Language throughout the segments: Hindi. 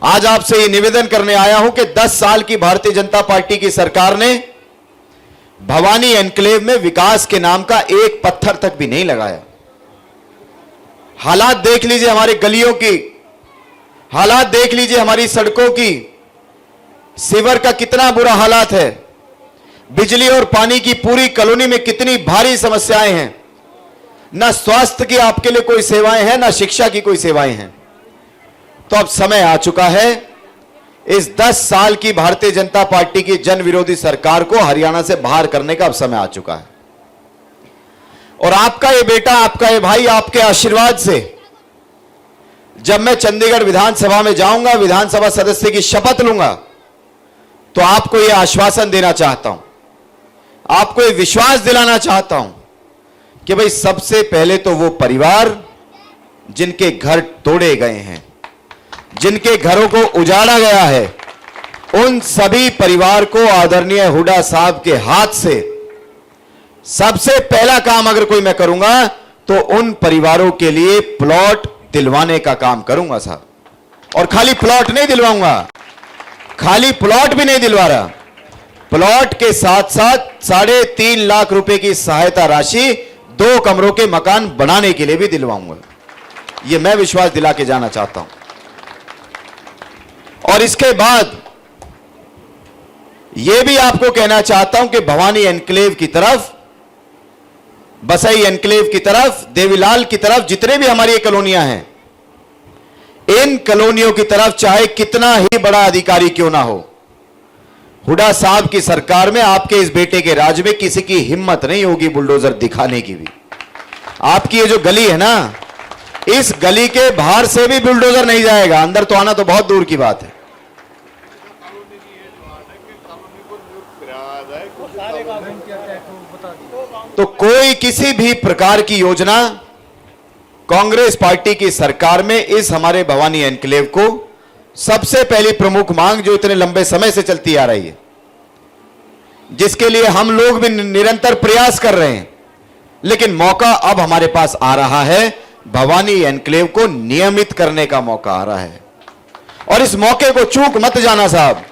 आज आपसे ये निवेदन करने आया हूं कि 10 साल की भारतीय जनता पार्टी की सरकार ने भवानी एन्क्लेव में विकास के नाम का एक पत्थर तक भी नहीं लगाया। हालात देख लीजिए हमारी गलियों की, हालात देख लीजिए हमारी सड़कों की, सीवर का कितना बुरा हालात है, बिजली और पानी की पूरी कॉलोनी में कितनी भारी समस्याएं हैं। ना स्वास्थ्य की आपके लिए कोई सेवाएं हैं, ना शिक्षा की कोई सेवाएं हैं। तो अब समय आ चुका है इस 10 साल की भारतीय जनता पार्टी की जन विरोधी सरकार को हरियाणा से बाहर करने का अब समय आ चुका है। और आपका ये बेटा, आपका ये भाई, आपके आशीर्वाद से जब मैं चंडीगढ़ विधानसभा में जाऊंगा, विधानसभा सदस्य की शपथ लूंगा, तो आपको यह आश्वासन देना चाहता हूं, आपको यह विश्वास दिलाना चाहता हूं कि भाई सबसे पहले तो वो परिवार जिनके घर तोड़े गए हैं, जिनके घरों को उजाड़ा गया है, उन सभी परिवार को आदरणीय हुड्डा साहब के हाथ से सबसे पहला काम अगर कोई मैं करूंगा तो उन परिवारों के लिए प्लॉट दिलवाने का काम करूंगा साहब। और खाली प्लॉट नहीं दिलवाऊंगा, खाली प्लॉट भी नहीं दिलवा रहा, प्लॉट के साथ साथ 3.5 लाख रुपए की सहायता राशि 2 कमरों के मकान बनाने के लिए भी दिलवाऊंगा। यह मैं विश्वास दिला के जाना चाहता हूं। और इसके बाद यह भी आपको कहना चाहता हूं कि भवानी एन्क्लेव की तरफ, बसई एन्क्लेव की तरफ, देवीलाल की तरफ, जितने भी हमारी कॉलोनियां हैं, इन कॉलोनियों की तरफ चाहे कितना ही बड़ा अधिकारी क्यों ना हो, हुड्डा साहब की सरकार में आपके इस बेटे के राज में किसी की हिम्मत नहीं होगी बुलडोजर दिखाने की भी। आपकी ये जो गली है ना, इस गली के बाहर से भी बुलडोजर नहीं जाएगा, अंदर तो आना तो बहुत दूर की बात है। तो कोई किसी भी प्रकार की योजना कांग्रेस पार्टी की सरकार में इस हमारे भवानी एन्क्लेव को सबसे पहली प्रमुख मांग जो इतने लंबे समय से चलती आ रही है, जिसके लिए हम लोग भी निरंतर प्रयास कर रहे हैं, लेकिन मौका अब हमारे पास आ रहा है, भवानी एन्क्लेव को नियमित करने का मौका आ रहा है। और इस मौके को चूक मत जाना साहब,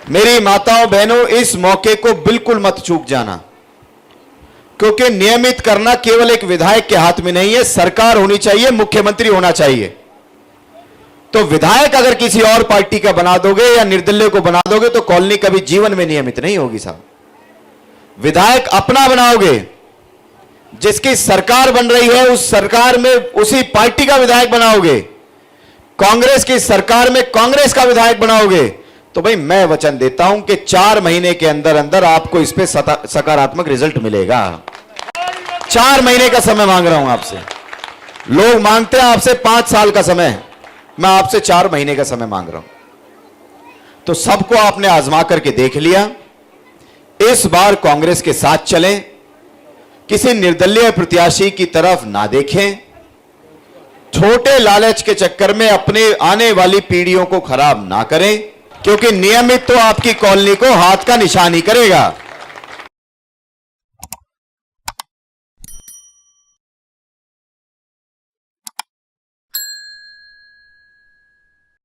मेरी माताओं बहनों, इस मौके को बिल्कुल मत चूक जाना, क्योंकि नियमित करना केवल एक विधायक के हाथ में नहीं है, सरकार होनी चाहिए, मुख्यमंत्री होना चाहिए। तो विधायक अगर किसी और पार्टी का बना दोगे या निर्दलीय को बना दोगे तो कॉलोनी कभी जीवन में नियमित नहीं होगी साहब। विधायक अपना बनाओगे, जिसकी सरकार बन रही है उस सरकार में उसी पार्टी का विधायक बनाओगे, कांग्रेस की सरकार में कांग्रेस का विधायक बनाओगे, तो भाई मैं वचन देता हूं कि 4 महीने के अंदर अंदर आपको इस पे सकारात्मक रिजल्ट मिलेगा। 4 महीने का समय मांग रहा हूं आपसे। लोग मांगते हैं आपसे 5 साल का समय, मैं आपसे 4 महीने का समय मांग रहा हूं। तो सबको आपने आजमा करके देख लिया, इस बार कांग्रेस के साथ चलें, किसी निर्दलीय प्रत्याशी की तरफ ना देखें, छोटे लालच के चक्कर में अपने आने वाली पीढ़ियों को खराब ना करें, क्योंकि नियमित तो आपकी कॉलोनी को हाथ का निशान ही करेगा।